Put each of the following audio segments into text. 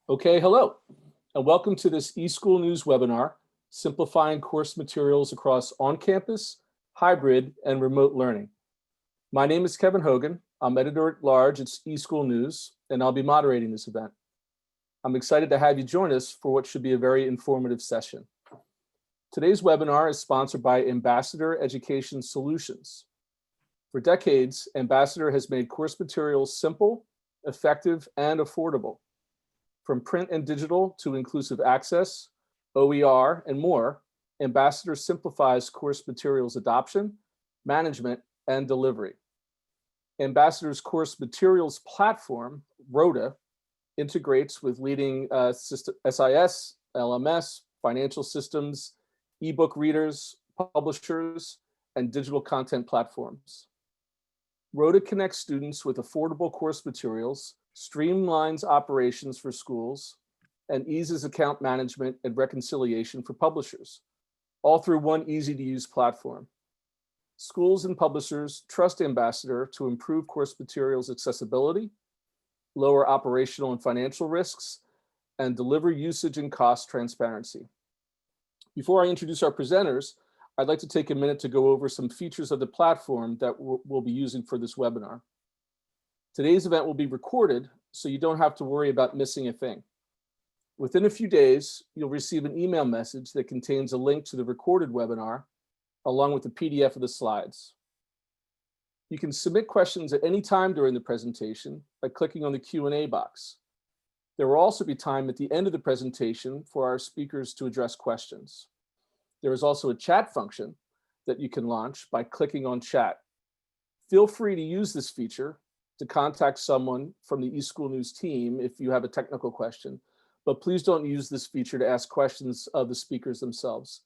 Okay, hello, and welcome to this eSchool News webinar, Simplifying Course Materials Across On-Campus, Hybrid, and Remote Learning. My name is Kevin Hogan. I'm Editor-at-Large at eSchool News, and I'll be moderating this event. I'm excited to have you join us for what should be a very informative session. Today's webinar is sponsored by Ambassador Education Solutions. For decades, Ambassador has made course materials simple, effective, and affordable. From print and digital to inclusive access, OER, and more, Ambassador simplifies course materials adoption, management, and delivery. Ambassador's course materials platform, Rhoda, integrates with leading SIS, LMS, financial systems, ebook readers, publishers, and digital content platforms. Rhoda connects students with affordable course materials, streamlines operations for schools, and eases account management and reconciliation for publishers, all through one easy-to-use platform. Schools and publishers trust Ambassador to improve course materials accessibility, lower operational and financial risks, and deliver usage and cost transparency. Before I introduce our presenters, I'd like to take a minute to go over some features of the platform that we'll be using for this webinar. Today's event will be recorded, so you don't have to worry about missing a thing. Within a few days, you'll receive an email message that contains a link to the recorded webinar, along with a PDF of the slides. You can submit questions at any time during the presentation by clicking on the Q&A box. There will also be time at the end of the presentation for our speakers to address questions. There is also a chat function that you can launch by clicking on chat. Feel free to use this feature to contact someone from the eSchool News team if you have a technical question, but please don't use this feature to ask questions of the speakers themselves.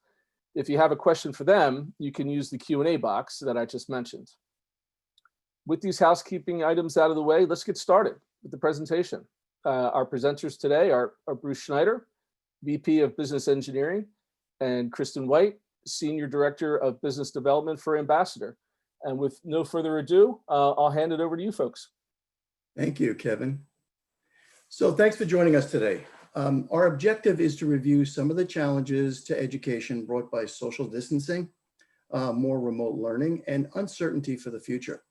If you have a question for them, you can use the Q&A box that I just mentioned. With these housekeeping items out of the way, let's get started with the presentation. Our presenters today are Bruce Schneider, VP of Business Engineering, and Kristen White, Senior Director of Business Development for Ambassador. And with no further ado, I'll hand it over to you folks. Thank you, Kevin. So thanks for joining us today. Our objective is to review some of the challenges to education brought by social distancing, more remote learning, and uncertainty for the future.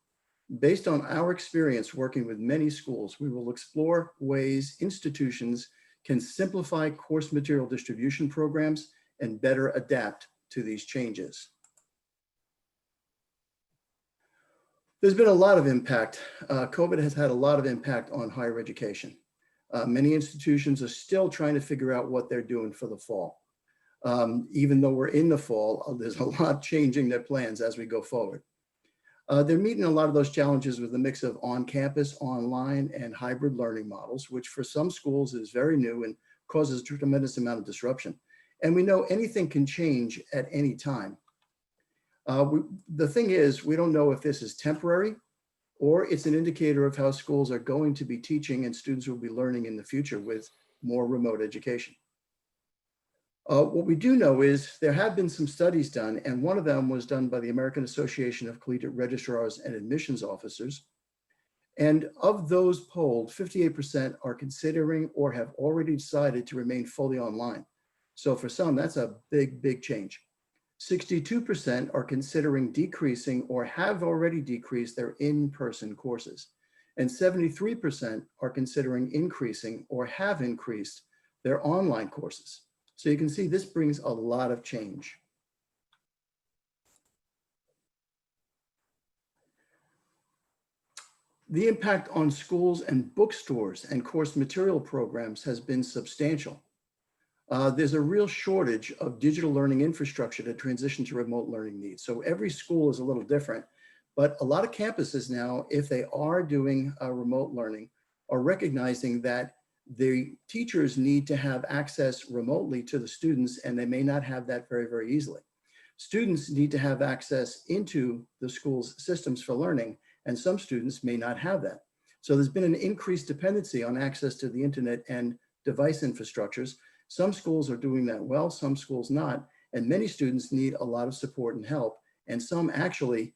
Based on our experience working with many schools, we will explore ways institutions can simplify course material distribution programs and better adapt to these changes. There's been a lot of impact. COVID has had a lot of impact on higher education. Many institutions are still trying to figure out what they're doing for the fall. Even though we're in the fall, there's a lot changing their plans as we go forward. They're meeting a lot of those challenges with a mix of on-campus, online, and hybrid learning models, which for some schools is very new and causes a tremendous amount of disruption. And we know anything can change at any time. The thing is, we don't know if this is temporary or it's an indicator of how schools are going to be teaching and students will be learning in the future with more remote education. What we do know is there have been some studies done, and one of them was done by the American Association of Collegiate Registrars and Admissions Officers. And of those polled, 58% are considering or have already decided to remain fully online. So for some, that's a big, big change. 62% are considering decreasing or have already decreased their in-person courses. And 73% are considering increasing or have increased their online courses. So you can see this brings a lot of change. The impact on schools and bookstores and course material programs has been substantial. There's a real shortage of digital learning infrastructure to transition to remote learning needs. So every school is a little different, but a lot of campuses now, if they are doing remote learning, are recognizing that the teachers need to have access remotely to the students, and they may not have that very, very easily. Students need to have access into the school's systems for learning, and some students may not have that. So there's been an increased dependency on access to the internet and device infrastructures. Some schools are doing that well, some schools not, and many students need a lot of support and help. And some actually,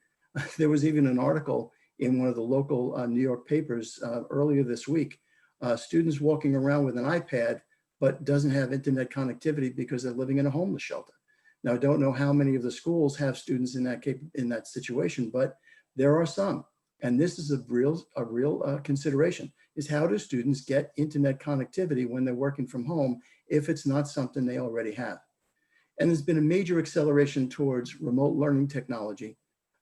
there was even an article in one of the local New York papers earlier this week Students walking around with an iPad, but doesn't have internet connectivity because they're living in a homeless shelter. Now, I don't know how many of the schools have students in that situation, but there are some. And this is a real consideration, is how do students get internet connectivity when they're working from home if it's not something they already have? And there's been a major acceleration towards remote learning technology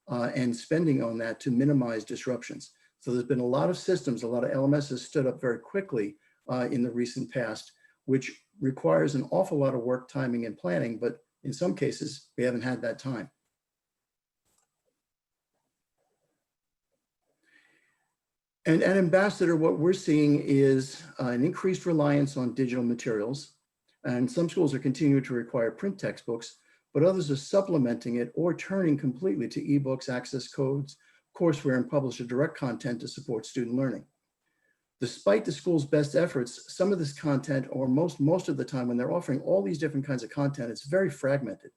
and spending on that to minimize disruptions. So there's been a lot of systems, a lot of LMSs stood up very quickly in the recent past, which requires an awful lot of work, timing, and planning, but in some cases, we haven't had that time. And at Ambassador, what we're seeing is an increased reliance on digital materials. And some schools are continuing to require print textbooks, but others are supplementing it or turning completely to ebooks, access codes, courseware, and publisher direct content to support student learning. Despite the school's best efforts, some of this content, or most of the time when they're offering all these different kinds of content, it's very fragmented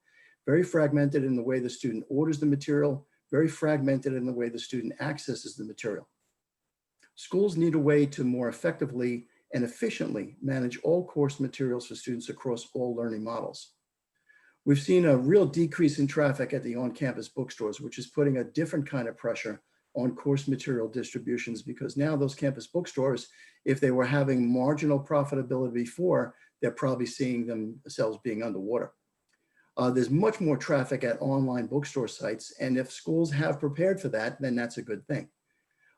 in the way the student orders the material, very fragmented in the way the student accesses the material. Schools need a way to more effectively and efficiently manage all course materials for students across all learning models. We've seen a real decrease in traffic at the on-campus bookstores, which is putting a different kind of pressure on course material distributions, because now those campus bookstores, if they were having marginal profitability before, they're probably seeing themselves being underwater. There's much more traffic at online bookstore sites, and if schools have prepared for that, then that's a good thing.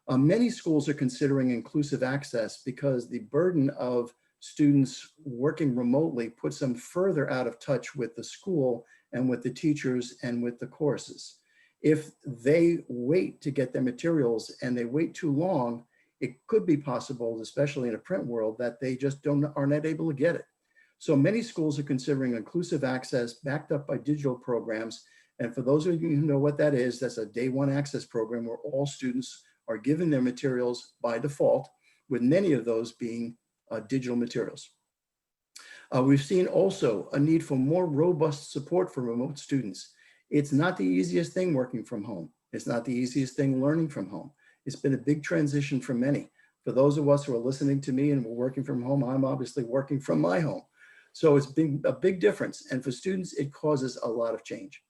Many schools are considering inclusive access because the burden of students working remotely puts them further out of touch with the school and with the teachers and with the courses. If they wait to get their materials and they wait too long, it could be possible, especially in a print world, that they just are not able to get it. So many schools are considering inclusive access backed up by digital programs. And for those of you who know what that is, that's a day one access program where all students are given their materials by default, with many of those being digital materials. We've seen also a need for more robust support for remote students. It's not the easiest thing working from home. It's not the easiest thing learning from home. It's been a big transition for many. For those of us who are listening to me and we're working from home, I'm obviously working from my home. So it's been a big difference. And for students, it causes a lot of change.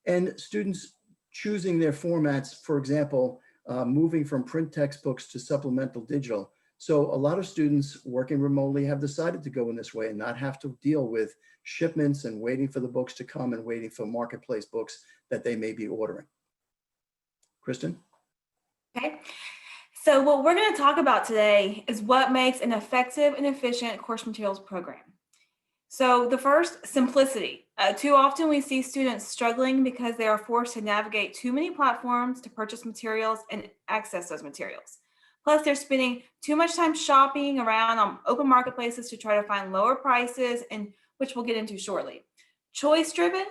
And students choosing their formats, for example, moving from print textbooks to supplemental digital. So a lot of students working remotely have decided to go in this way and not have to deal with shipments and waiting for the books to come and waiting for marketplace books that they may be ordering. Kristen? Okay, so what we're going to talk about today is what makes an effective and efficient course materials program. So the first, simplicity. Too often we see students struggling because they are forced to navigate too many platforms to purchase materials and access those materials. Plus, they're spending too much time shopping around on open marketplaces to try to find lower prices, and which we'll get into shortly. Choice-driven,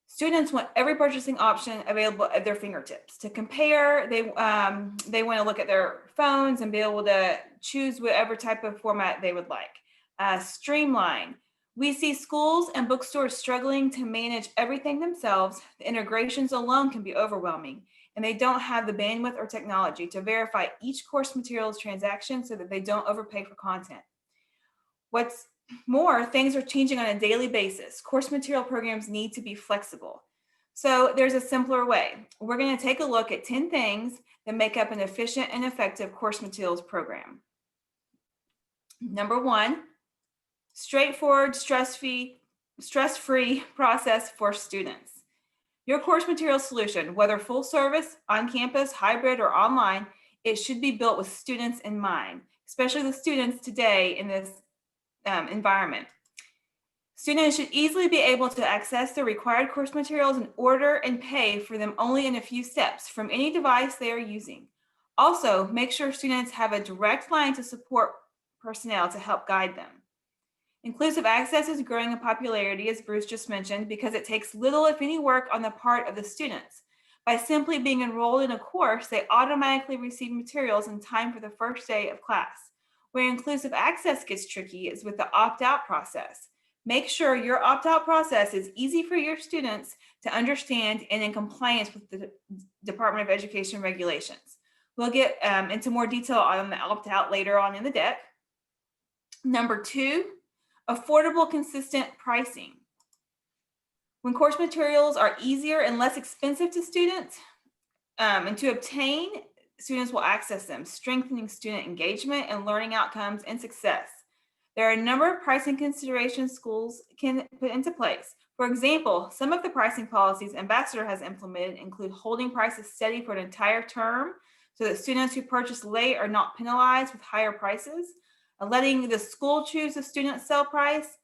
students want every purchasing option available at their fingertips. To compare, they want to look at their phones and be able to choose whatever type of format they would like. Streamline. We see schools and bookstores struggling to manage everything themselves. The integrations alone can be overwhelming, and they don't have the bandwidth or technology to verify each course materials transaction so that they don't overpay for content. What's more, things are changing on a daily basis. Course material programs need to be flexible. So there's a simpler way. We're going to take a look at 10 things that make up an efficient and effective course materials program. Number one, straightforward, stress-free process for students. Your course material solution, whether full service, on campus, hybrid, or online, it should be built with students in mind, especially the students today in this environment. Students should easily be able to access the required course materials and order and pay for them only in a few steps from any device they are using. Also, make sure students have a direct line to support personnel to help guide them. Inclusive access is growing in popularity, as Bruce just mentioned, because it takes little, if any, work on the part of the students. By simply being enrolled in a course, they automatically receive materials in time for the first day of class. Where inclusive access gets tricky is with the opt-out process. Make sure your opt-out process is easy for your students to understand and in compliance with the Department of Education regulations. We'll get into more detail on the opt-out later on in the deck. Number 2, affordable, consistent pricing. When course materials are easier and less expensive to students and to obtain, students will access them, strengthening student engagement and learning outcomes and success. There are a number of pricing considerations schools can put into place. For example, some of the pricing policies Ambassador has implemented include holding prices steady for an entire term so that students who purchase late are not penalized with higher prices, letting the school choose the student sale price,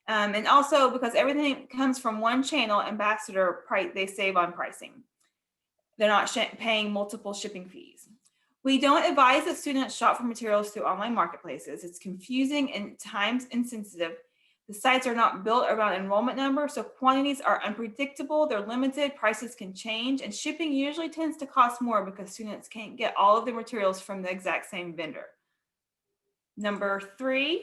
and also because everything comes from one channel, Ambassador, they save on pricing. They're not paying multiple shipping fees. We don't advise that students shop for materials through online marketplaces. It's confusing and times insensitive. The sites are not built around enrollment numbers, so quantities are unpredictable, they're limited, prices can change, and shipping usually tends to cost more because students can't get all of the materials from the exact same vendor. Number 3.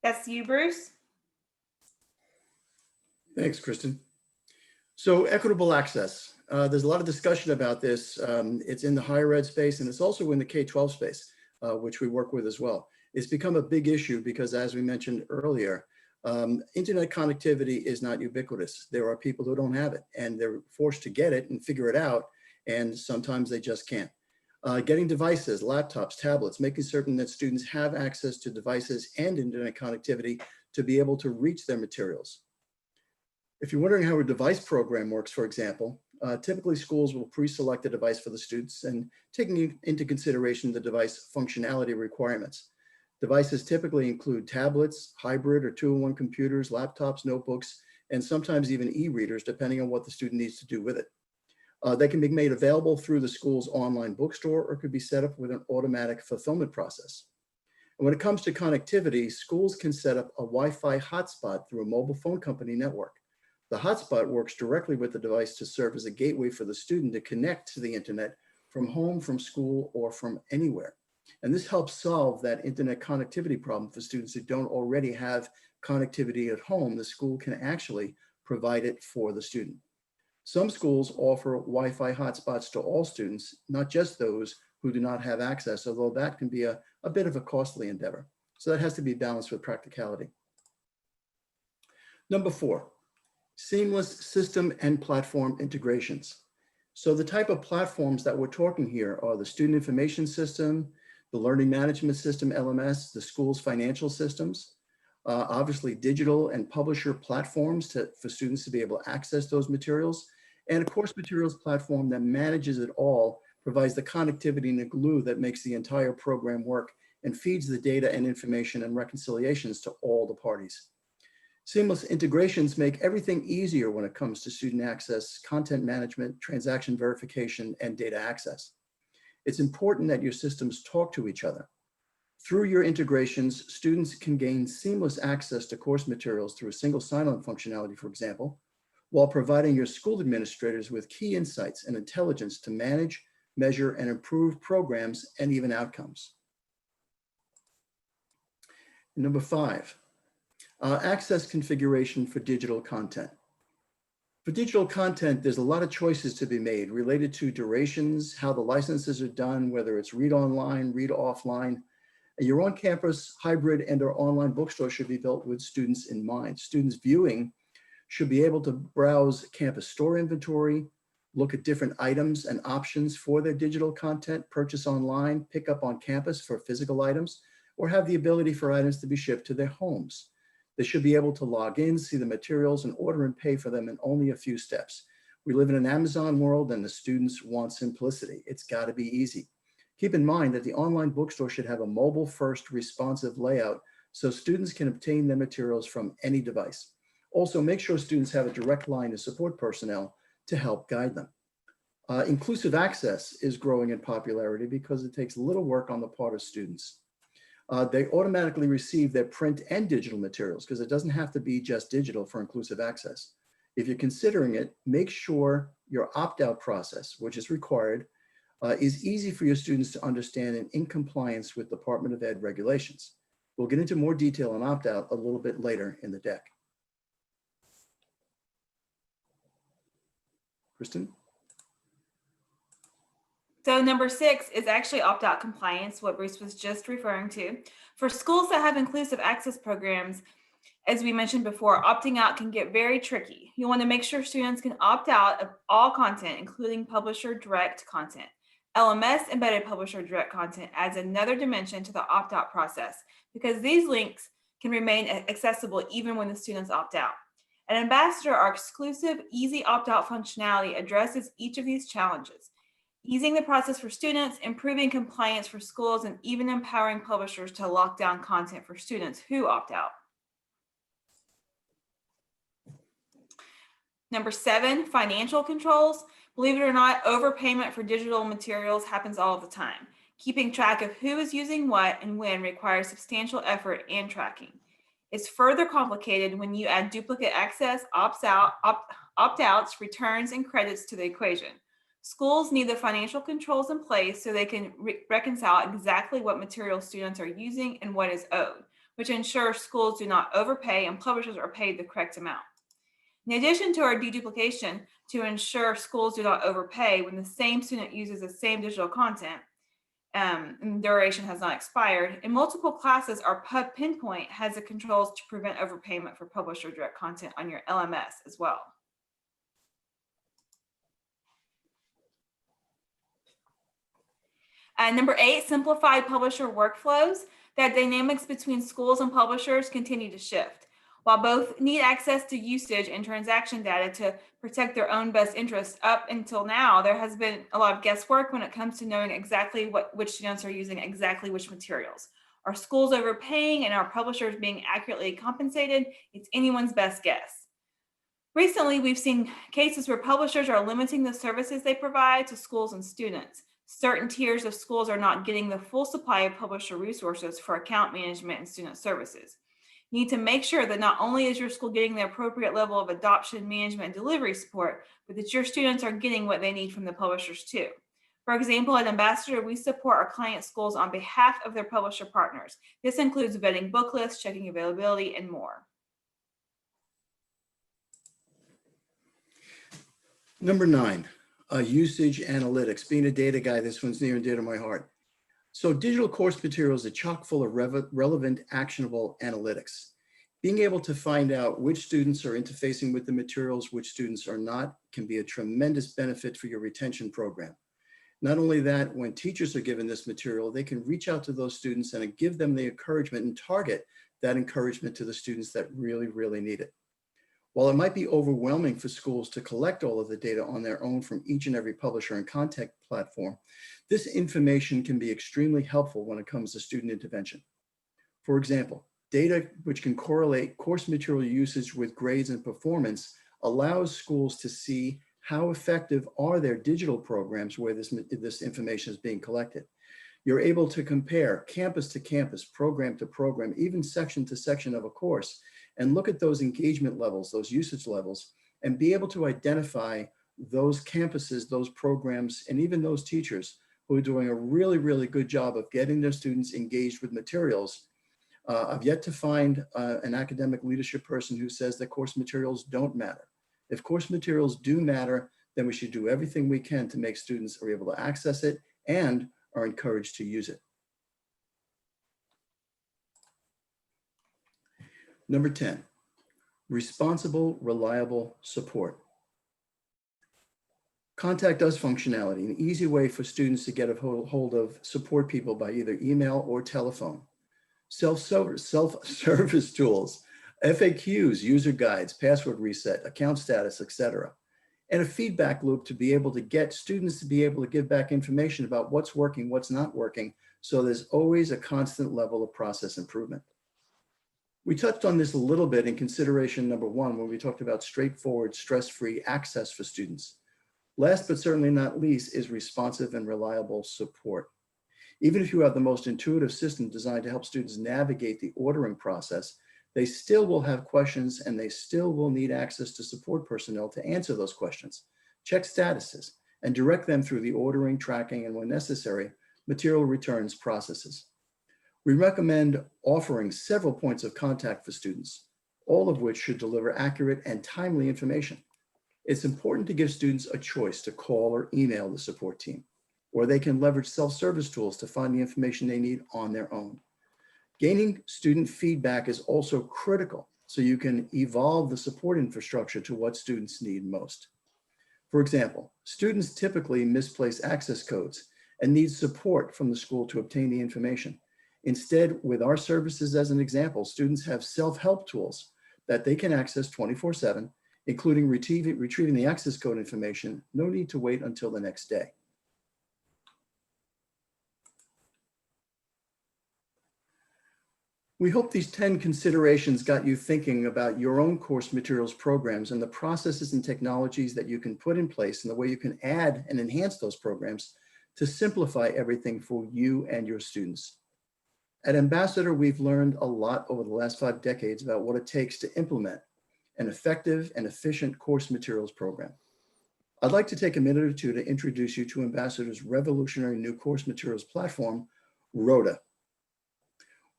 That's you, Bruce. Thanks, Kristen. So equitable access. There's a lot of discussion about this. It's in the higher ed space, and it's also in the K-12 space, which we work with as well. It's become a big issue because, as we mentioned earlier, internet connectivity is not ubiquitous. There are people who don't have it, and they're forced to get it and figure it out, and sometimes they just can't. Getting devices, laptops, tablets, making certain that students have access to devices and internet connectivity to be able to reach their materials. If you're wondering how a device program works, for example, typically schools will pre-select a device for the students and taking into consideration the device functionality requirements. Devices typically include tablets, hybrid or 2-in-1 computers, laptops, notebooks, and sometimes even e-readers, depending on what the student needs to do with it. They can be made available through the school's online bookstore or could be set up with an automatic fulfillment process. And when it comes to connectivity, schools can set up a Wi-Fi hotspot through a mobile phone company network. The hotspot works directly with the device to serve as a gateway for the student to connect to the internet from home, from school, or from anywhere. And this helps solve that internet connectivity problem for students who don't already have connectivity at home. The school can actually provide it for the student. Some schools offer Wi-Fi hotspots to all students, not just those who do not have access, although that can be a bit of a costly endeavor. So that has to be balanced with practicality. Number 4, seamless system and platform integrations. So the type of platforms that we're talking here are the student information system, the learning management system, LMS, the school's financial systems, obviously digital and publisher platforms for students to be able to access those materials, and a course materials platform that manages it all, provides the connectivity and the glue that makes the entire program work and feeds the data and information and reconciliations to all the parties. Seamless integrations make everything easier when it comes to student access, content management, transaction verification, and data access. It's important that your systems talk to each other. Through your integrations, students can gain seamless access to course materials through a single sign-on functionality, for example, while providing your school administrators with key insights and intelligence to manage, measure, and improve programs and even outcomes. Number 5, access configuration for digital content. For digital content, there's a lot of choices to be made related to durations, how the licenses are done, whether it's read online, read offline. Your on-campus hybrid and/or online bookstore should be built with students in mind. Students viewing should be able to browse campus store inventory, look at different items and options for their digital content, purchase online, pick up on campus for physical items, or have the ability for items to be shipped to their homes. They should be able to log in, see the materials, and order and pay for them in only a few steps. We live in an Amazon world and the students want simplicity. It's got to be easy. Keep in mind that the online bookstore should have a mobile-first responsive layout so students can obtain their materials from any device. Also, make sure students have a direct line to support personnel to help guide them. Inclusive access is growing in popularity because it takes little work on the part of students. They automatically receive their print and digital materials because it doesn't have to be just digital for inclusive access. If you're considering it, make sure your opt-out process, which is required, is easy for your students to understand and in compliance with Department of Ed regulations. We'll get into more detail on opt-out a little bit later in the deck. Kristen? So number 6 is actually opt-out compliance, what Bruce was just referring to. For schools that have inclusive access programs, as we mentioned before, opting out can get very tricky. You want to make sure students can opt out of all content, including publisher direct content. LMS embedded publisher direct content adds another dimension to the opt-out process because these links can remain accessible even when the students opt out. At Ambassador, our exclusive easy opt-out functionality addresses each of these challenges, easing the process for students, improving compliance for schools, and even empowering publishers to lock down content for students who opt out. Number 7, financial controls. Believe it or not, overpayment for digital materials happens all the time. Keeping track of who is using what and when requires substantial effort and tracking. It's further complicated when you add duplicate access, opt-outs, returns, and credits to the equation. Schools need the financial controls in place so they can reconcile exactly what material students are using and what is owed, which ensures schools do not overpay and publishers are paid the correct amount. In addition to our deduplication to ensure schools do not overpay when the same student uses the same digital content, and duration has not expired, in multiple classes, our Pub Pinpoint has the controls to prevent overpayment for publisher direct content on your LMS as well. Number 8, simplified publisher workflows. The dynamics between schools and publishers continue to shift. While both need access to usage and transaction data to protect their own best interests, up until now, there has been a lot of guesswork when it comes to knowing exactly which students are using exactly which materials. Are schools overpaying and are publishers being accurately compensated? It's anyone's best guess. Recently, we've seen cases where publishers are limiting the services they provide to schools and students. Certain tiers of schools are not getting the full supply of publisher resources for account management and student services. You need to make sure that not only is your school getting the appropriate level of adoption, management, and delivery support, but that your students are getting what they need from the publishers too. For example, at Ambassador, we support our client schools on behalf of their publisher partners. This includes vetting book lists, checking availability, and more. Number 9, usage analytics. Being a data guy, this one's near and dear to my heart. So digital course materials are chock full of relevant, actionable analytics. Being able to find out which students are interfacing with the materials, which students are not, can be a tremendous benefit for your retention program. Not only that, when teachers are given this material, they can reach out to those students and give them the encouragement and target that encouragement to the students that really, really need it. While it might be overwhelming for schools to collect all of the data on their own from each and every publisher and content platform, this information can be extremely helpful when it comes to student intervention. For example, data which can correlate course material usage with grades and performance allows schools to see how effective are their digital programs where this information is being collected. You're able to compare campus to campus, program to program, even section to section of a course, and look at those engagement levels, those usage levels, and be able to identify those campuses, those programs, and even those teachers who are doing a really, really good job of getting their students engaged with materials. I've yet to find an academic leadership person who says that course materials don't matter. If course materials do matter, then we should do everything we can to make students are able to access it and are encouraged to use it. Number 10, responsible, reliable support. Contact Us functionality, an easy way for students to get a hold of support people by either email or telephone. Self-service tools, FAQs, user guides, password reset, account status, etc. And a feedback loop to be able to get students to be able to give back information about what's working, what's not working. So there's always a constant level of process improvement. We touched on this a little bit in consideration number 1 when we talked about straightforward, stress-free access for students. Last but certainly not least is responsive and reliable support. Even if you have the most intuitive system designed to help students navigate the ordering process, they still will have questions and they still will need access to support personnel to answer those questions, check statuses, and direct them through the ordering, tracking, and when necessary, material returns processes. We recommend offering several points of contact for students, all of which should deliver accurate and timely information. It's important to give students a choice to call or email the support team. or they can leverage self-service tools to find the information they need on their own. Gaining student feedback is also critical so you can evolve the support infrastructure to what students need most. For example, students typically misplace access codes and need support from the school to obtain the information. Instead, with our services as an example, students have self-help tools that they can access 24/7, including retrieving the access code information. No need to wait until the next day. We hope these 10 considerations got you thinking about your own course materials programs and the processes and technologies that you can put in place and the way you can add and enhance those programs to simplify everything for you and your students. At Ambassador, we've learned a lot over the last 5 decades about what it takes to implement an effective and efficient course materials program. I'd like to take a minute or two to introduce you to Ambassador's revolutionary new course materials platform, Rhoda.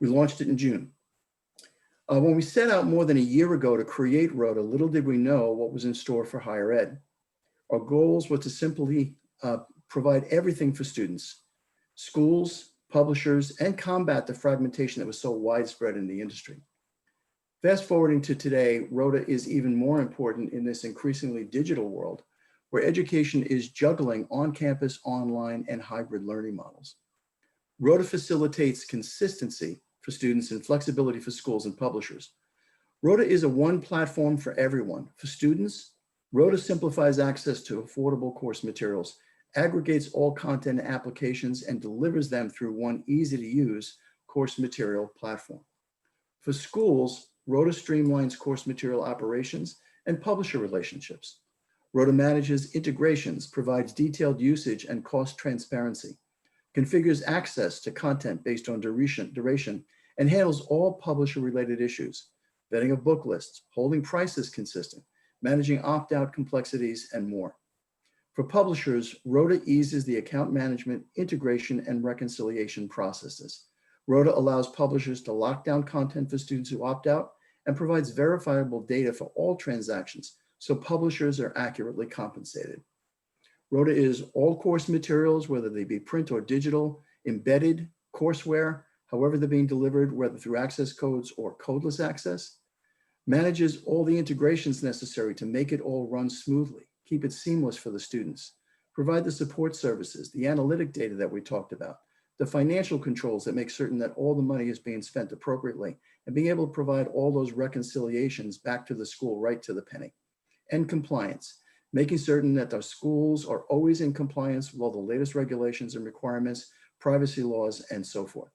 We launched it in June. When we set out more than a year ago to create Rhoda, little did we know what was in store for higher ed. Our goals were to simply provide everything for students, schools, publishers, and combat the fragmentation that was so widespread in the industry. Fast forwarding to today, Rhoda is even more important in this increasingly digital world where education is juggling on-campus, online, and hybrid learning models. Rhoda facilitates consistency for students and flexibility for schools and publishers. Rhoda is a one platform for everyone. For students, Rhoda simplifies access to affordable course materials, aggregates all content and applications, and delivers them through one easy-to-use course material platform. For schools, Rhoda streamlines course material operations and publisher relationships. Rhoda manages integrations, provides detailed usage and cost transparency, configures access to content based on duration, and handles all publisher-related issues, vetting of book lists, holding prices consistent, managing opt-out complexities, and more. For publishers, Rhoda eases the account management, integration, and reconciliation processes. Rhoda allows publishers to lock down content for students who opt out and provides verifiable data for all transactions so publishers are accurately compensated. Rhoda is all course materials, whether they be print or digital, embedded, courseware, however they're being delivered, whether through access codes or codeless access, manages all the integrations necessary to make it all run smoothly, keep it seamless for the students, provide the support services, the analytic data that we talked about, the financial controls that make certain that all the money is being spent appropriately, and being able to provide all those reconciliations back to the school right to the penny, and compliance, making certain that our schools are always in compliance with all the latest regulations and requirements, privacy laws, and so forth.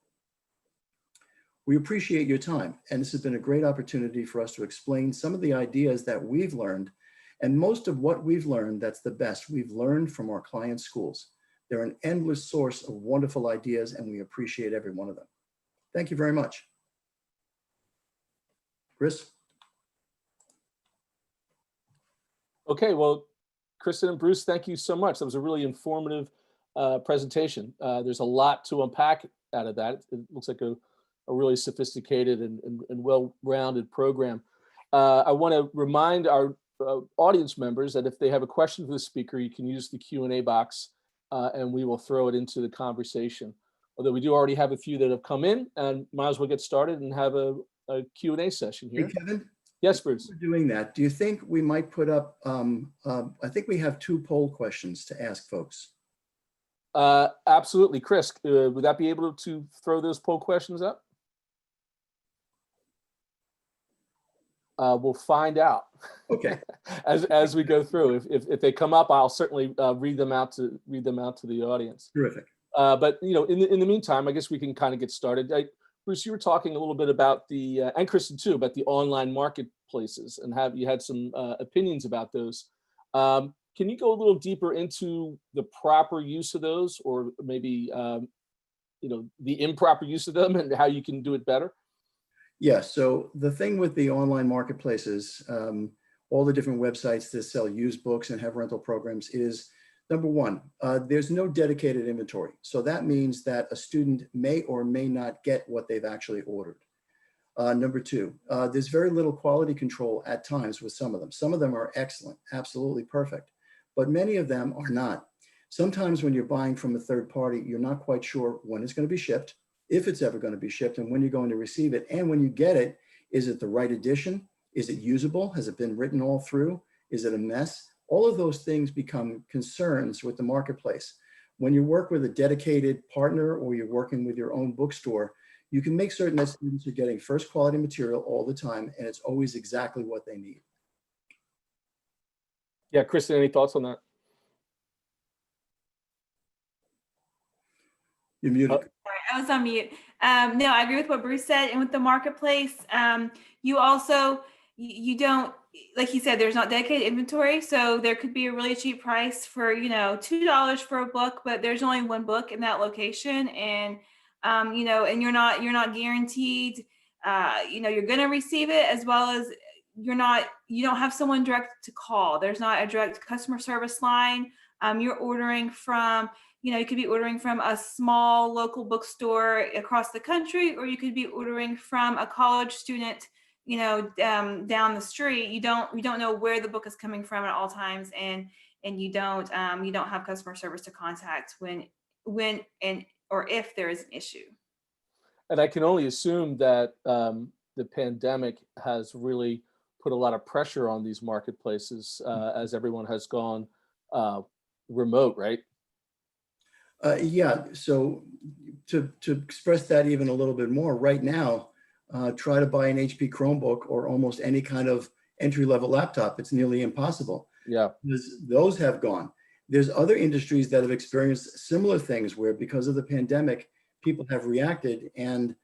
We appreciate your time, and this has been a great opportunity for us to explain some of the ideas that we've learned, and most of what we've learned that's the best we've learned from our client schools. They're an endless source of wonderful ideas, and we appreciate every one of them. Thank you very much. Chris? Okay, well, Kristen and Bruce, thank you so much. That was a really informative presentation. There's a lot to unpack out of that. It looks like a really sophisticated and well-rounded program. I want to remind our audience members that if they have a question for the speaker, you can use the Q&A box and we will throw it into the conversation. Although we do already have a few that have come in, and might as well get started and have a Q&A session here. Hey, Kevin? Yes, Bruce. We're doing that. Do you think we might put up, I think we have 2 poll questions to ask folks. Absolutely. Chris, would that be able to throw those poll questions up? We'll find out. Okay. as we go through. If they come up, I'll certainly read them out to the audience. Terrific. But in the meantime, I guess we can kind of get started. Bruce, you were talking a little bit about and Kristen too, about the online marketplaces, and you had some opinions about those. Can you go a little deeper into the proper use of those, or maybe the improper use of them, and how you can do it better? Yeah, so the thing with the online marketplaces, all the different websites that sell used books and have rental programs is, number one, there's no dedicated inventory. So that means that a student may or may not get what they've actually ordered. Number two, there's very little quality control at times with some of them. Some of them are excellent, absolutely perfect, but many of them are not. Sometimes when you're buying from a third party, you're not quite sure when it's going to be shipped, if it's ever going to be shipped, and when you're going to receive it. And when you get it, is it the right edition? Is it usable? Has it been written all through? Is it a mess? All of those things become concerns with the marketplace. When you work with a dedicated partner or you're working with your own bookstore, you can make certain that students are getting first quality material all the time, and it's always exactly what they need. Yeah, Kristen, any thoughts on that? You're muted. Sorry, I was on mute. No, I agree with what Bruce said. And with the marketplace, you also, you don't, like he said, there's not dedicated inventory. So there could be a really cheap price for, you know, $2 for a book, but there's only one book in that location. And, you know, and you're not guaranteed, you know, you're going to receive it, as well as you don't have someone direct to call. There's not a direct customer service line. You're ordering from, you know, you could be ordering from a small local bookstore across the country, or you could be ordering from a college student, you know, down the street. You don't know where the book is coming from at all times, and you don't have customer service to contact when and or if there is an issue. And I can only assume that the pandemic has really put a lot of pressure on these marketplaces as everyone has gone remote, right? Yeah, so to express that even a little bit more, right now, try to buy an HP Chromebook or almost any kind of entry-level laptop. It's nearly impossible. Yeah. Because those have gone. There's other industries that have experienced similar things where, because of the pandemic, people have reacted. And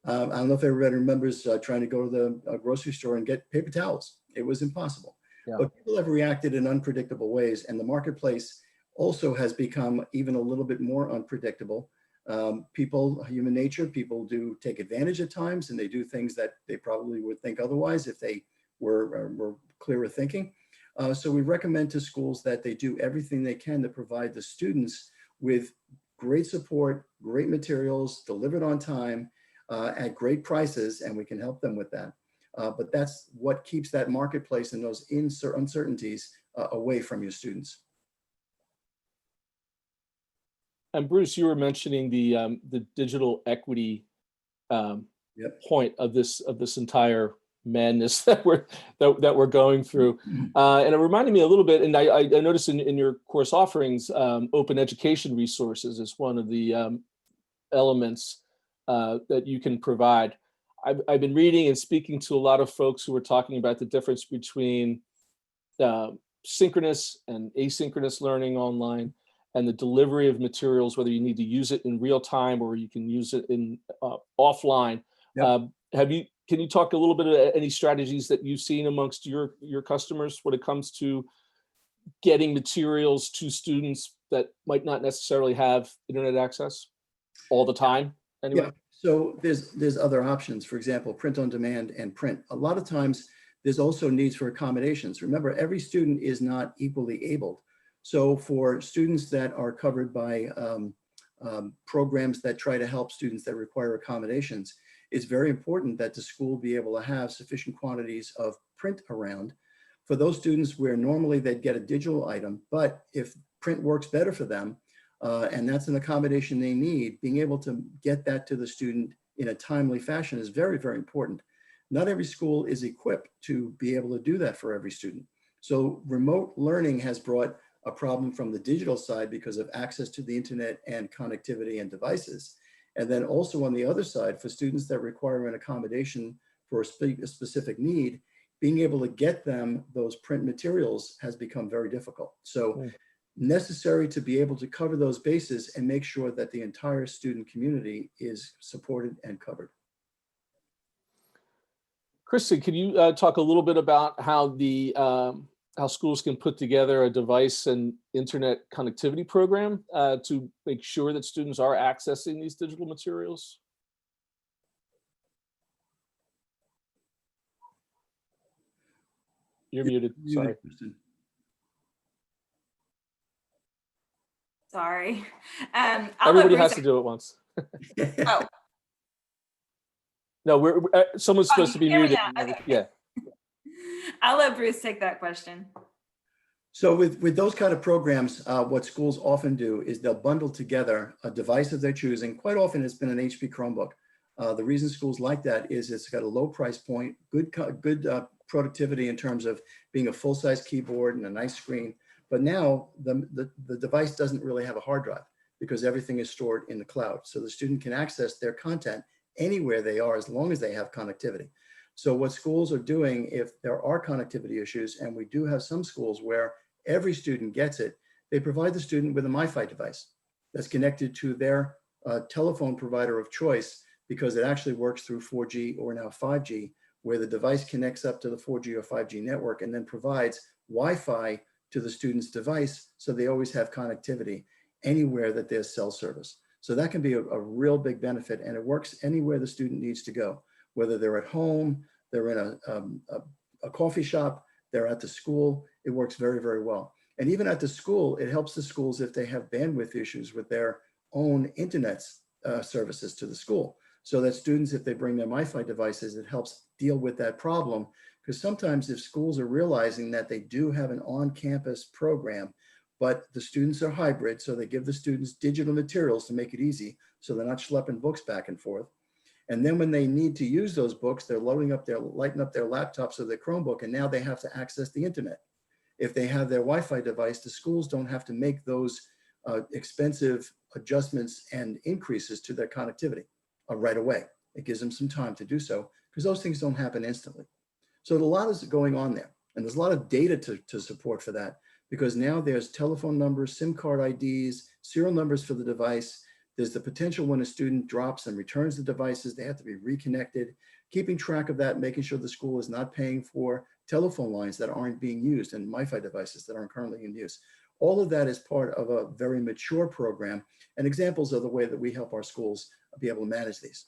I don't know if everybody remembers trying to go to the grocery store and get paper towels. It was impossible. Yeah. But people have reacted in unpredictable ways, and the marketplace also has become even a little bit more unpredictable. Human nature, people do take advantage at times, and they do things that they probably would think otherwise if they were clearer thinking. So we recommend to schools that they do everything they can to provide the students with great support, great materials, delivered on time, at great prices, and we can help them with that. But that's what keeps that marketplace and those uncertainties away from your students. And Bruce, you were mentioning the digital equity point of this entire madness that we're going through, and it reminded me a little bit. And I noticed in your course offerings, open education resources is one of the elements that you can provide. I've been reading and speaking to a lot of folks who are talking about the difference between synchronous and asynchronous learning online, and the delivery of materials, whether you need to use it in real time or you can use it in offline. Yep. Can you talk a little bit about any strategies that you've seen amongst your customers when it comes to getting materials to students that might not necessarily have internet access all the time anyway? Yeah. So there's other options. For example, print on demand and print. A lot of times there's also needs for accommodations. Remember, every student is not equally abled. So for students that are covered by programs that try to help students that require accommodations, it's very important that the school be able to have sufficient quantities of print around for those students where normally they'd get a digital item, but if print works better for them, and that's an accommodation they need, being able to get that to the student in a timely fashion is very, very important. Not every school is equipped to be able to do that for every student. So remote learning has brought a problem from the digital side because of access to the internet and connectivity and devices. And then also on the other side, for students that require an accommodation for a specific need, being able to get them those print materials has become very difficult. So necessary to be able to cover those bases and make sure that the entire student community is supported and covered. Kristen, can you talk a little bit about how how schools can put together a device and internet connectivity program to make sure that students are accessing these digital materials? You're muted. Sorry. Sorry. Everybody has to do it once. Oh. No, someone's supposed to be muted. Okay. Yeah. I'll let Bruce take that question. So with those kind of programs, what schools often do is they'll bundle together a device of their choosing. Quite often it's been an HP Chromebook. The reason schools like that is it's got a low price point, good productivity in terms of being a full-size keyboard and a nice screen. But now the device doesn't really have a hard drive because everything is stored in the cloud. So the student can access their content anywhere they are as long as they have connectivity. So what schools are doing, if there are connectivity issues, and we do have some schools where every student gets it, they provide the student with a MiFi device that's connected to their telephone provider of choice, because it actually works through 4G or now 5G, where the device connects up to the 4G or 5G network and then provides Wi-Fi to the student's device, so they always have connectivity anywhere that there's cell service. So that can be a real big benefit, and it works anywhere the student needs to go, whether they're at home, they're in a coffee shop, they're at the school. It works very, very well. And even at the school, it helps the schools if they have bandwidth issues with their own internet services to the school. So that students, if they bring their MiFi devices, it helps deal with that problem. Because sometimes if schools are realizing that they do have an on-campus program, but the students are hybrid, so they give the students digital materials to make it easy, so they're not schlepping books back and forth. And then when they need to use those books, they're lighting up their laptops or their Chromebook, and now they have to access the internet. If they have their Wi-Fi device, the schools don't have to make those expensive adjustments and increases to their connectivity right away. It gives them some time to do so, because those things don't happen instantly. So a lot is going on there, and there's a lot of data to support for that, because now there's telephone numbers, SIM card IDs, serial numbers for the device. There's the potential when a student drops and returns the devices, they have to be reconnected, keeping track of that, making sure the school is not paying for telephone lines that aren't being used and MiFi devices that aren't currently in use. All of that is part of a very mature program, and examples of the way that we help our schools be able to manage these.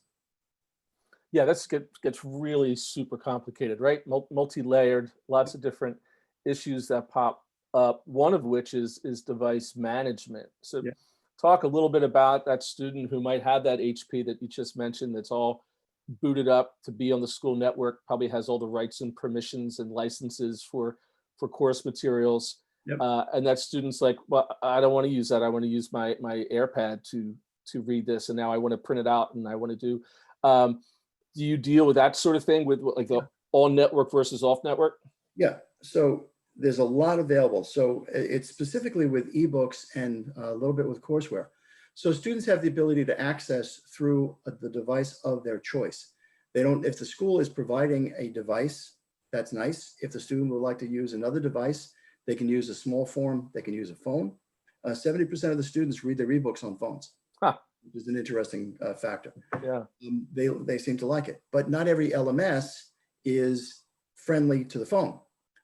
Yeah, that gets really super complicated, right? Multi-layered, lots of different issues that pop up, one of which is device management. So yeah. Talk a little bit about that student who might have that HP that you just mentioned that's all booted up to be on the school network, probably has all the rights and permissions and licenses for course materials. Yep. And that student's like, well, I don't want to use that. I want to use my AirPad to read this, and now I want to print it out and I want to do. Do you deal with that sort of thing with like the on network versus off network? Yeah, so there's a lot available. So it's specifically with ebooks and a little bit with courseware. So students have the ability to access through the device of their choice. They don't, if the school is providing a device, that's nice. If the student would like to use another device, they can use a small form, they can use a phone. 70% of the students read their ebooks on phones. Huh. Which is an interesting factor. Yeah, they seem to like it, but not every LMS is friendly to the phone.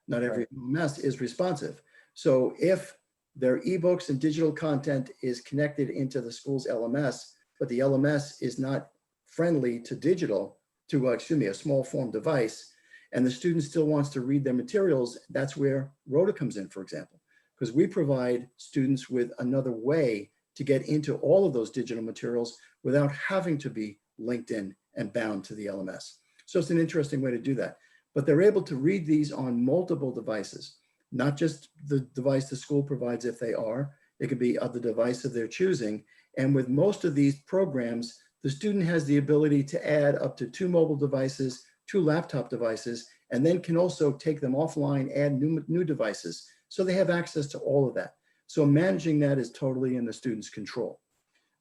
Not every LMS is responsive. So if their ebooks and digital content is connected into the school's LMS, but the LMS is not friendly to digital, to a small form device, and the student still wants to read their materials, that's where Rhoda comes in, for example, because we provide students with another way to get into all of those digital materials without having to be linked in and bound to the LMS. So it's an interesting way to do that. But they're able to read these on multiple devices, not just the device the school provides if they are. It could be the device of their choosing. And with most of these programs, the student has the ability to add up to 2 mobile devices, 2 laptop devices, and then can also take them offline, add new devices. So they have access to all of that. So managing that is totally in the student's control.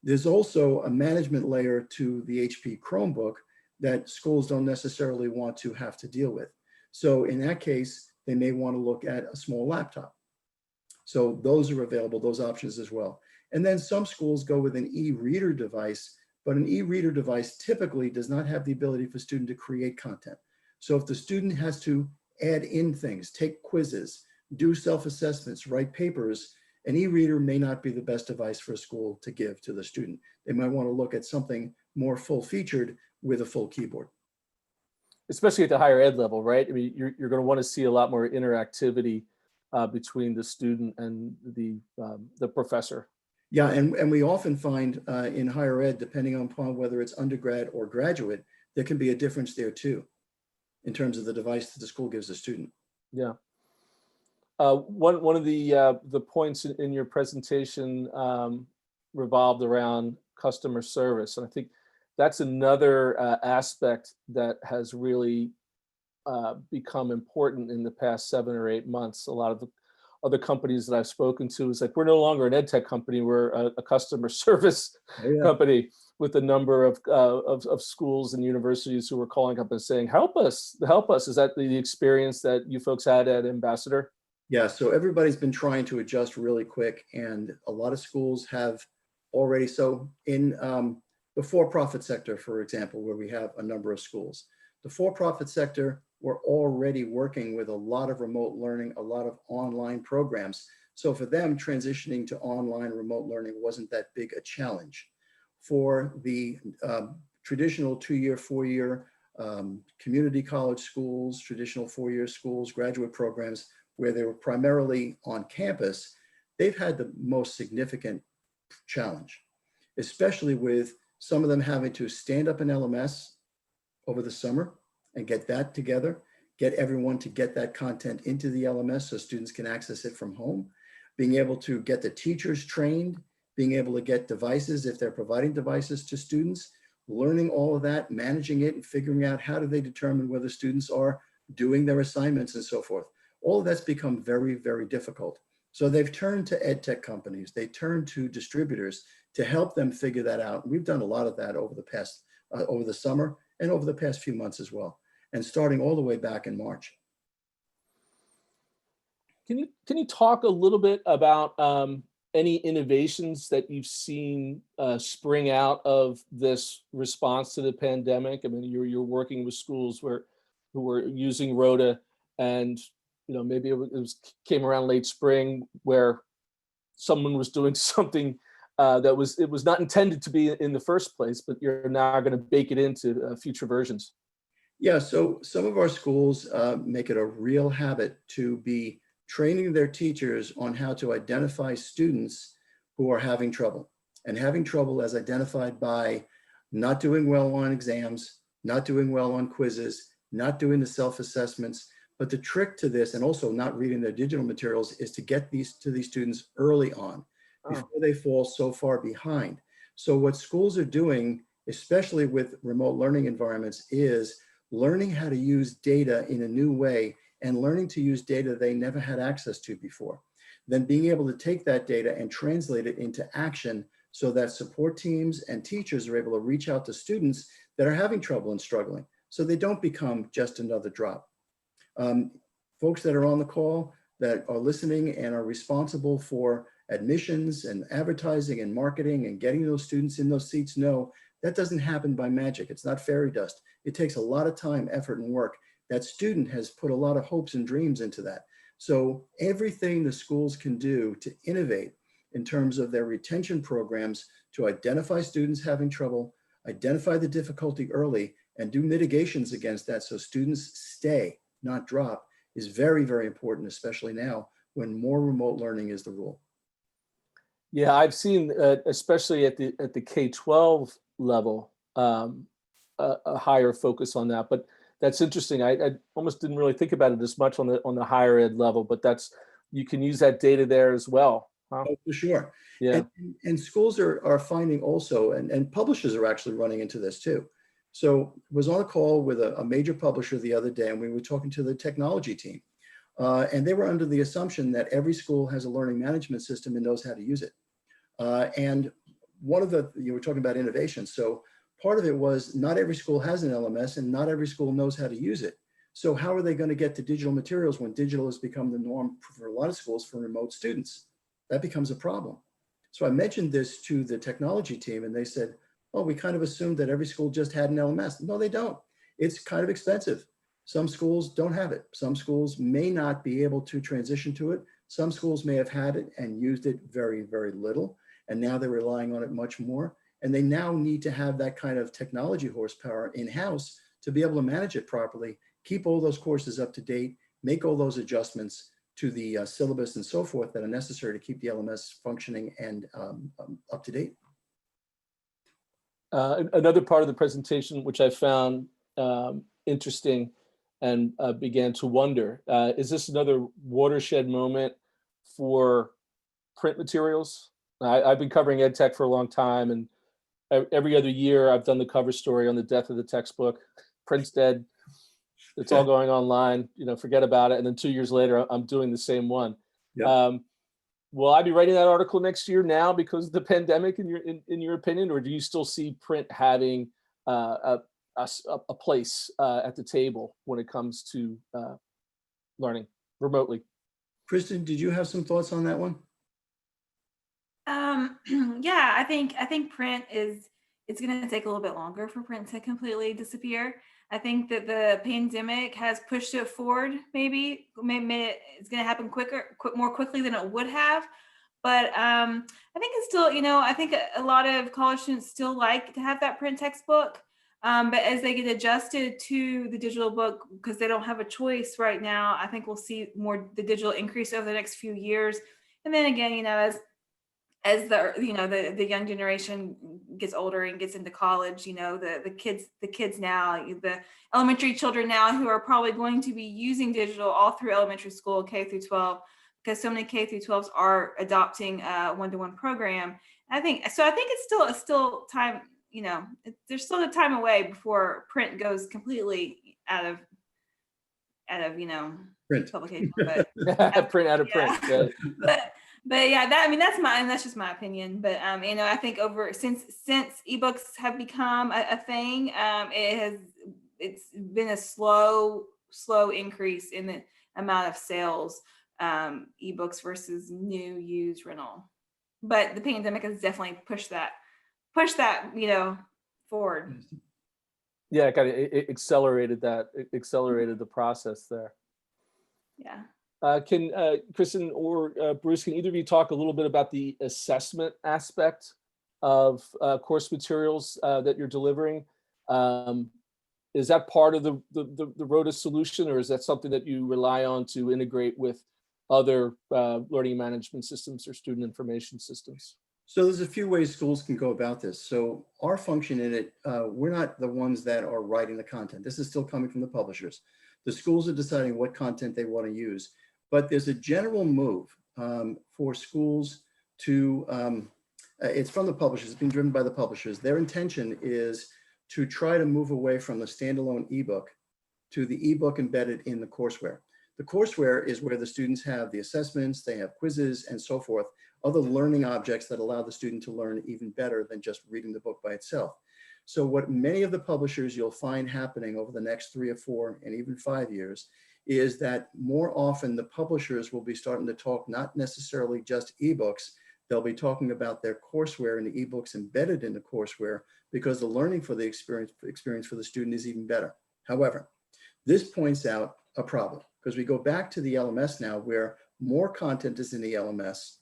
There's also a management layer to the HP Chromebook that schools don't necessarily want to have to deal with. So in that case, they may want to look at a small laptop. So those are available, those options as well. And then some schools go with an e-reader device, but an e-reader device typically does not have the ability for a student to create content. So if the student has to add in things, take quizzes, do self-assessments, write papers, an e-reader may not be the best device for a school to give to the student. They might want to look at something more full-featured with a full keyboard. Especially at the higher ed level, right? I mean, you're going to want to see a lot more interactivity between the student and the professor. Yeah, and we often find in higher ed, depending upon whether it's undergrad or graduate, there can be a difference there too, in terms of the device that the school gives the student. Yeah. One of the points in your presentation revolved around customer service, and I think that's another aspect that has really become important in the past 7 or 8 months. A lot of the other companies that I've spoken to is like, we're no longer an ed tech company, we're a customer service company, with a number of schools and universities who were calling up and saying, help us. Is that the experience that you folks had at Ambassador? Yeah, so everybody's been trying to adjust really quick, and a lot of schools have already. So in the for-profit sector, for example, where we have a number of schools, the for-profit sector were already working with a lot of remote learning, a lot of online programs. So for them, transitioning to online remote learning wasn't that big a challenge. For the traditional 2-year, 4-year community college schools, traditional 4-year schools, graduate programs, where they were primarily on campus, they've had the most significant challenge, especially with some of them having to stand up an LMS over the summer and get that together, get everyone to get that content into the LMS so students can access it from home, being able to get the teachers trained, being able to get devices if they're providing devices to students, learning all of that, managing it, and figuring out how do they determine whether students are doing their assignments and so forth. All of that's become very, very difficult. So they've turned to ed tech companies, they turned to distributors to help them figure that out. We've done a lot of that over the past, over the summer and over the past few months as well, and starting all the way back in March. Can you talk a little bit about any innovations that you've seen spring out of this response to the pandemic? I mean, you're working with schools who were using Rhoda, and maybe it came around late spring where someone was doing something that was not intended to be in the first place, but you're now going to bake it into future versions. Yeah, so some of our schools make it a real habit to be training their teachers on how to identify students who are having trouble, and having trouble as identified by not doing well on exams, not doing well on quizzes, not doing the self-assessments. But the trick to this, and also not reading their digital materials, is to get these to these students early on before they fall so far behind. So what schools are doing, especially with remote learning environments, is learning how to use data in a new way, and learning to use data they never had access to before. Then being able to take that data and translate it into action so that support teams and teachers are able to reach out to students that are having trouble and struggling, so they don't become just another drop. Folks that are on the call that are listening and are responsible for admissions and advertising and marketing and getting those students in those seats know that doesn't happen by magic. It's not fairy dust. It takes a lot of time, effort, and work. That student has put a lot of hopes and dreams into that. So everything the schools can do to innovate in terms of their retention programs to identify students having trouble, identify the difficulty early, and do mitigations against that so students stay, not drop, is very, very important, especially now when more remote learning is the rule. Yeah, I've seen, especially at the K-12 level, a higher focus on that. But that's interesting. I almost didn't really think about it as much on the higher ed level, but you can use that data there as well. Huh? Oh, for sure. Yeah. And schools are finding also, and publishers are actually running into this too. So I was on a call with a major publisher the other day, and we were talking to the technology team. And they were under the assumption that every school has a learning management system and knows how to use it. And you were talking about innovation. So part of it was not every school has an LMS and not every school knows how to use it. So how are they going to get to digital materials when digital has become the norm for a lot of schools for remote students? That becomes a problem. So I mentioned this to the technology team, and they said, oh, we kind of assumed that every school just had an LMS. No, they don't. It's kind of expensive. Some schools don't have it. Some schools may not be able to transition to it. Some schools may have had it and used it very, very little, and now they're relying on it much more. And they now need to have that kind of technology horsepower in-house to be able to manage it properly, keep all those courses up to date, make all those adjustments to the syllabus and so forth that are necessary to keep the LMS functioning and up to date. Another part of the presentation, which I found interesting, and began to wonder, is this another watershed moment for print materials? I've been covering ed tech for a long time, and every other year I've done the cover story on the death of the textbook. Print's dead. It's all going online, forget about it. And then 2 years later, I'm doing the same one. Yep. Will I be writing that article next year now because of the pandemic, in your opinion, or do you still see print having a place at the table when it comes to learning remotely? Kristen, did you have some thoughts on that one? Yeah, I think print it's going to take a little bit longer for print to completely disappear. I think that the pandemic has pushed it forward. Maybe it's going to happen more quickly than it would have. But I think it's still, I think a lot of college students still like to have that print textbook. But as they get adjusted to the digital book, because they don't have a choice right now, I think we'll see more the digital increase over the next few years. And then again, as the young generation gets older and gets into college, the kids now, the elementary children now who are probably going to be using digital all through elementary school, K through 12, because so many K through 12s are adopting a one-to-one program. I think it's still time, there's still a time away before print goes completely out of Print. publication. But Print out of print. Yeah. But yeah, that's just my opinion. But I think since ebooks have become a thing, it's been a slow increase in the amount of sales, ebooks versus new used rental. But the pandemic has definitely pushed that forward. Yeah, it accelerated that. It accelerated the process there. Yeah. Can Kristen or Bruce, can either of you talk a little bit about the assessment aspect of course materials that you're delivering? Is that part of the Rhoda solution, or is that something that you rely on to integrate with other learning management systems or student information systems? So there's a few ways schools can go about this. So our function in it, we're not the ones that are writing the content. This is still coming from the publishers. The schools are deciding what content they want to use. But there's a general move for schools to, it's from the publishers, it's being driven by the publishers. Their intention is to try to move away from the standalone ebook to the ebook embedded in the courseware. The courseware is where the students have the assessments, they have quizzes and so forth, other learning objects that allow the student to learn even better than just reading the book by itself. So what many of the publishers you'll find happening over the next 3 or 4 and even 5 years is that more often the publishers will be starting to talk not necessarily just ebooks, they'll be talking about their courseware and the ebooks embedded in the courseware, because the learning for the experience for the student is even better. However, this points out a problem, because we go back to the LMS now where more content is in the LMS.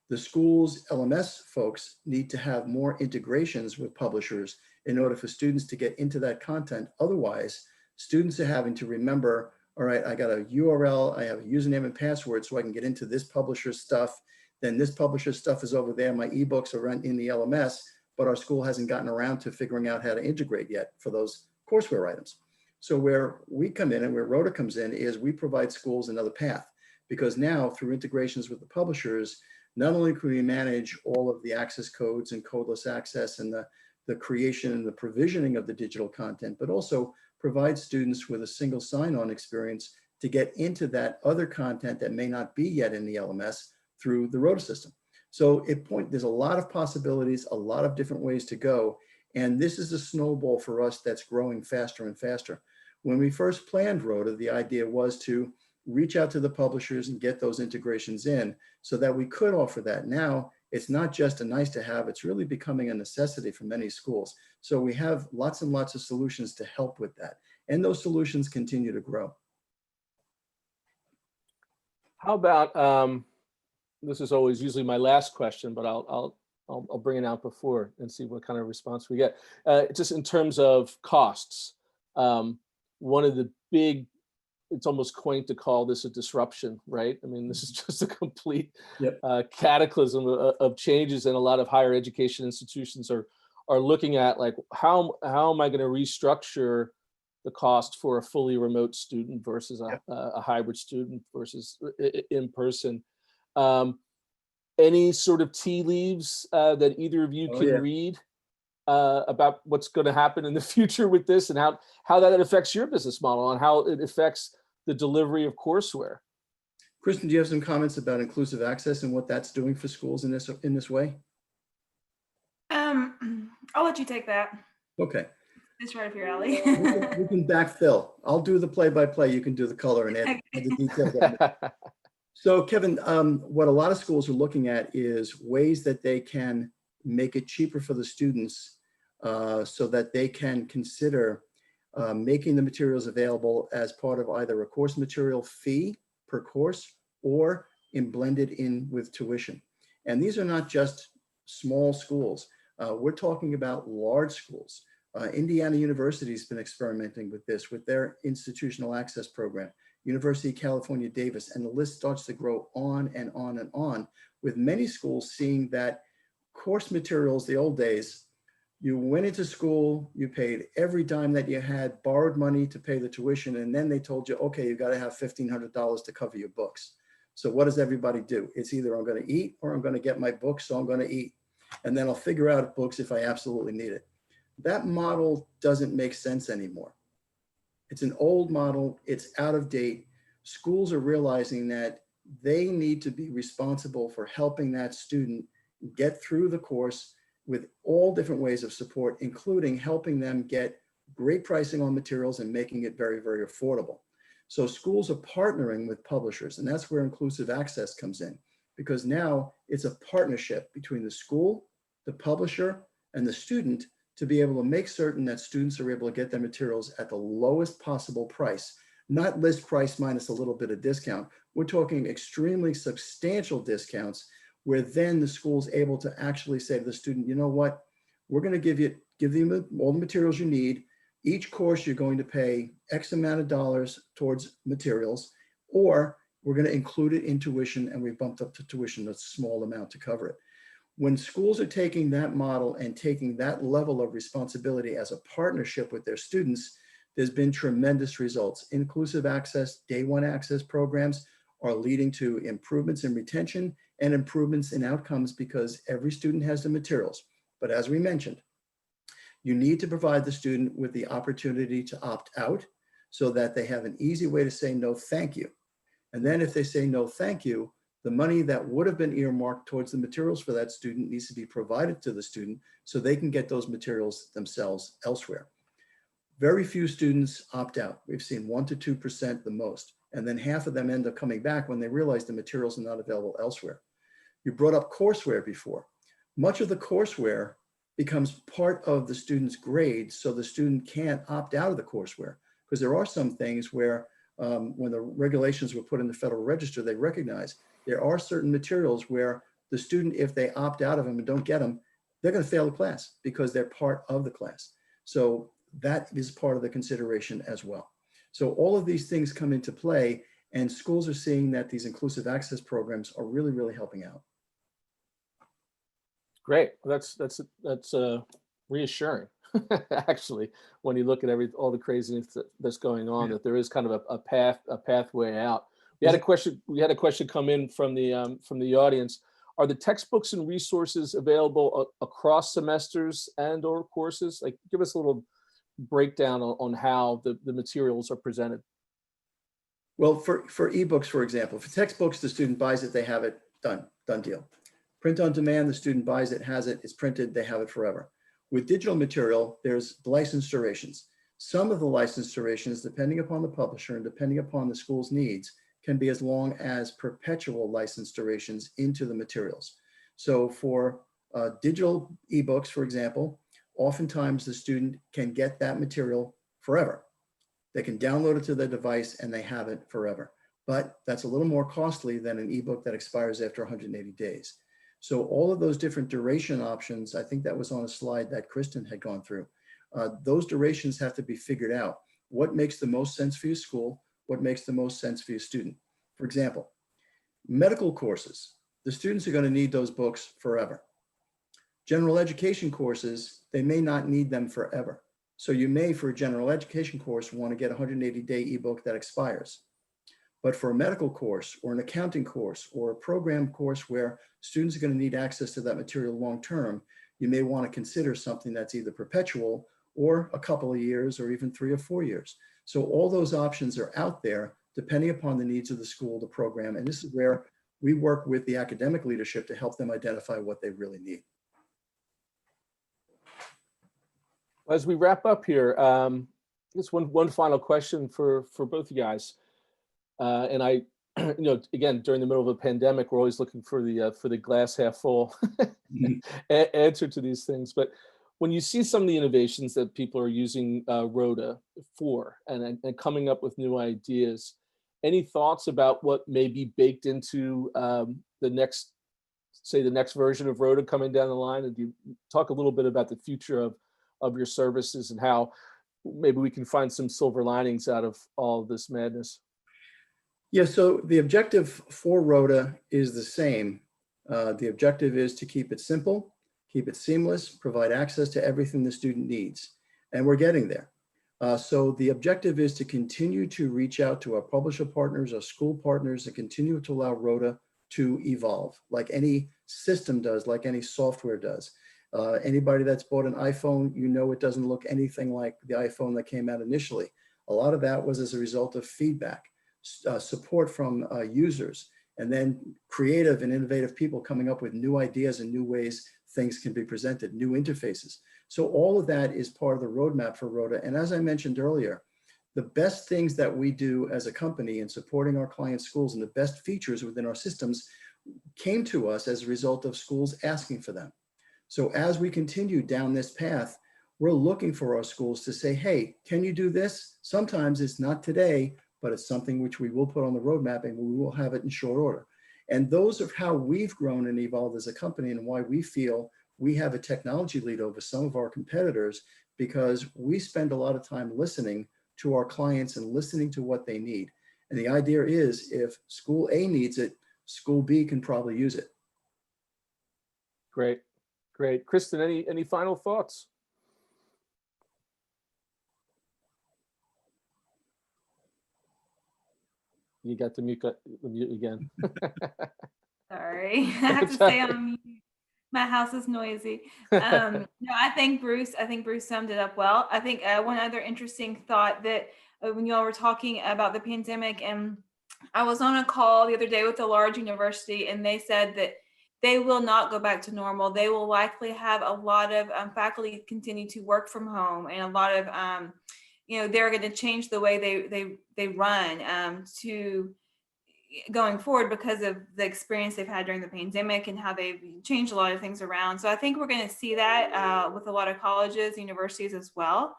The school's LMS folks need to have more integrations with publishers in order for students to get into that content. Otherwise, students are having to remember, all right, I got a URL, I have a username and password so I can get into this publisher's stuff. Then this publisher's stuff is over there. My ebooks are in the LMS, but our school hasn't gotten around to figuring out how to integrate yet for those courseware items. So where we come in and where Rhoda comes in is we provide schools another path, because now through integrations with the publishers, not only can we manage all of the access codes and codeless access and the creation and the provisioning of the digital content, but also provide students with a single sign-on experience to get into that other content that may not be yet in the LMS through the Rhoda system. So there's a lot of possibilities, a lot of different ways to go. And this is a snowball for us that's growing faster and faster. When we first planned Rhoda, the idea was to reach out to the publishers and get those integrations in so that we could offer that. Now, it's not just a nice to have, it's really becoming a necessity for many schools. So we have lots and lots of solutions to help with that. And those solutions continue to grow. How about, this is always usually my last question, but I'll bring it out before and see what kind of response we get. Just in terms of costs, one of the big, it's almost quaint to call this a disruption, right? I mean, this is just a complete cataclysm of changes, and a lot of higher education institutions are looking at, like, how am I going to restructure the cost for a fully remote student versus a hybrid student versus in person. Any sort of tea leaves that either of you can read about what's going to happen in the future with this, and how that affects your business model and how it affects the delivery of courseware? Kristen, do you have some comments about inclusive access and what that's doing for schools in this way? I'll let you take that. Okay. It's right up your alley. We can backfill. I'll do the play-by-play. You can do the color and add the details. So Kevin, what a lot of schools are looking at is ways that they can make it cheaper for the students so that they can consider making the materials available as part of either a course material fee per course or blended in with tuition. And these are not just small schools. We're talking about large schools. Indiana University has been experimenting with this with their institutional access program, University of California, Davis, and the list starts to grow on and on and on, with many schools seeing that course materials, the old days, you went into school, you paid every dime that you had, borrowed money to pay the tuition, and then they told you, okay, you got to have $1,500 to cover your books. So what does everybody do? It's either I'm going to eat or I'm going to get my books, so I'm going to eat. And then I'll figure out books if I absolutely need it. That model doesn't make sense anymore. It's an old model. It's out of date. Schools are realizing that they need to be responsible for helping that student get through the course with all different ways of support, including helping them get great pricing on materials and making it very, very affordable. So schools are partnering with publishers, and that's where inclusive access comes in, because now it's a partnership between the school, the publisher, and the student to be able to make certain that students are able to get their materials at the lowest possible price, not list price minus a little bit of discount. We're talking extremely substantial discounts where then the school's able to actually say to the student, you know what, we're going to give you all the materials you need. Each course you're going to pay X amount of dollars towards materials, or we're going to include it in tuition, and we bumped up to tuition a small amount to cover it. When schools are taking that model and taking that level of responsibility as a partnership with their students, there's been tremendous results. Inclusive access, day one access programs are leading to improvements in retention and improvements in outcomes because every student has the materials. But as we mentioned, you need to provide the student with the opportunity to opt out so that they have an easy way to say no, thank you. And then if they say no, thank you, the money that would have been earmarked towards the materials for that student needs to be provided to the student so they can get those materials themselves elsewhere. Very few students opt out. We've seen 1% to 2% the most. And then half of them end up coming back when they realize the materials are not available elsewhere. You brought up courseware before. Much of the courseware becomes part of the student's grade, so the student can't opt out of the courseware, because there are some things where when the regulations were put in the Federal Register, they recognize there are certain materials where the student, if they opt out of them and don't get them, they're going to fail the class because they're part of the class. So that is part of the consideration as well. So all of these things come into play, and schools are seeing that these inclusive access programs are really, really helping out. Great. That's reassuring, actually, when you look at all the craziness that's going on, that there is kind of a pathway out. We had a question come in from the audience. Are the textbooks and resources available across semesters and or courses? Like, give us a little breakdown on how the materials are presented. Well, for ebooks, for example, for textbooks, the student buys it, they have it, done deal. Print on demand, the student buys it, has it, it's printed, they have it forever. With digital material, there's license durations. Some of the license durations, depending upon the publisher and depending upon the school's needs, can be as long as perpetual license durations into the materials. So for digital ebooks, for example, oftentimes the student can get that material forever. They can download it to their device and they have it forever. But that's a little more costly than an ebook that expires after 180 days. So all of those different duration options, I think that was on a slide that Kristen had gone through. Those durations have to be figured out. What makes the most sense for your school? What makes the most sense for your student? For example, medical courses, the students are going to need those books forever. General education courses, they may not need them forever. So you may, for a general education course, want to get a 180-day ebook that expires. But for a medical course or an accounting course or a program course where students are going to need access to that material long-term, you may want to consider something that's either perpetual or a couple of years or even 3 or 4 years. So all those options are out there depending upon the needs of the school, the program. And this is where we work with the academic leadership to help them identify what they really need. As we wrap up here, just one final question for both you guys. And I, again, during the middle of a pandemic, we're always looking for the glass half full answer to these things. But when you see some of the innovations that people are using Rhoda for and coming up with new ideas, any thoughts about what may be baked into the next version of Rhoda coming down the line? And you talk a little bit about the future of your services and how maybe we can find some silver linings out of all of this madness? Yeah, so the objective for Rhoda is the same. The objective is to keep it simple, keep it seamless, provide access to everything the student needs. And we're getting there. So the objective is to continue to reach out to our publisher partners, our school partners, and continue to allow Rhoda to evolve like any system does, like any software does. Anybody that's bought an iPhone, it doesn't look anything like the iPhone that came out initially. A lot of that was as a result of feedback. Support from users, and then creative and innovative people coming up with new ideas and new ways things can be presented, new interfaces. So all of that is part of the roadmap for Rhoda. And as I mentioned earlier, the best things that we do as a company in supporting our client schools and the best features within our systems came to us as a result of schools asking for them. So as we continue down this path, we're looking for our schools to say, hey, can you do this? Sometimes it's not today, but it's something which we will put on the roadmap and we will have it in short order. And those are how we've grown and evolved as a company and why we feel we have a technology lead over some of our competitors, because we spend a lot of time listening to our clients and listening to what they need. And the idea is if school A needs it, school B can probably use it. Great. Kristen, any final thoughts? You got the mute again. Sorry, I have to stay on mute. My house is noisy. No, I think Bruce summed it up well. I think one other interesting thought that when y'all were talking about the pandemic, and I was on a call the other day with a large university, and they said that they will not go back to normal. They will likely have a lot of faculty continue to work from home, and a lot of they're going to change the way they run to going forward because of the experience they've had during the pandemic and how they've changed a lot of things around. So I think we're going to see that with a lot of colleges, universities as well.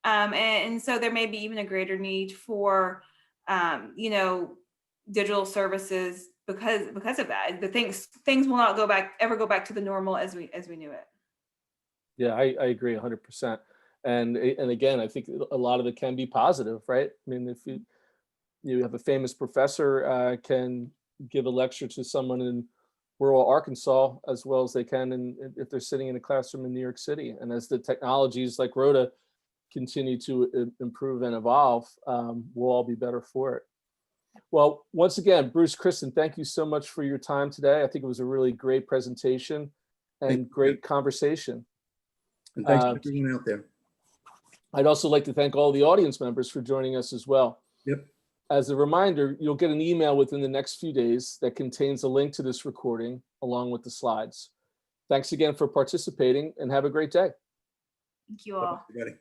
And so there may be even a greater need for, digital services because of that. The things will not ever go back to the normal as we knew it. Yeah, I agree 100%. And again, I think a lot of it can be positive, right? I mean, if you have a famous professor can give a lecture to someone in rural Arkansas as well as they can if they're sitting in a classroom in New York City. And as the technologies like Rhoda continue to improve and evolve, we'll all be better for it. Well, once again, Bruce, Kristen, thank you so much for your time today. I think it was a really great presentation and great conversation. And thanks for everyone out there. I'd also like to thank all the audience members for joining us as well. Yep. As a reminder, you'll get an email within the next few days that contains a link to this recording along with the slides. Thanks again for participating and have a great day. Thank you all. Bye, everybody.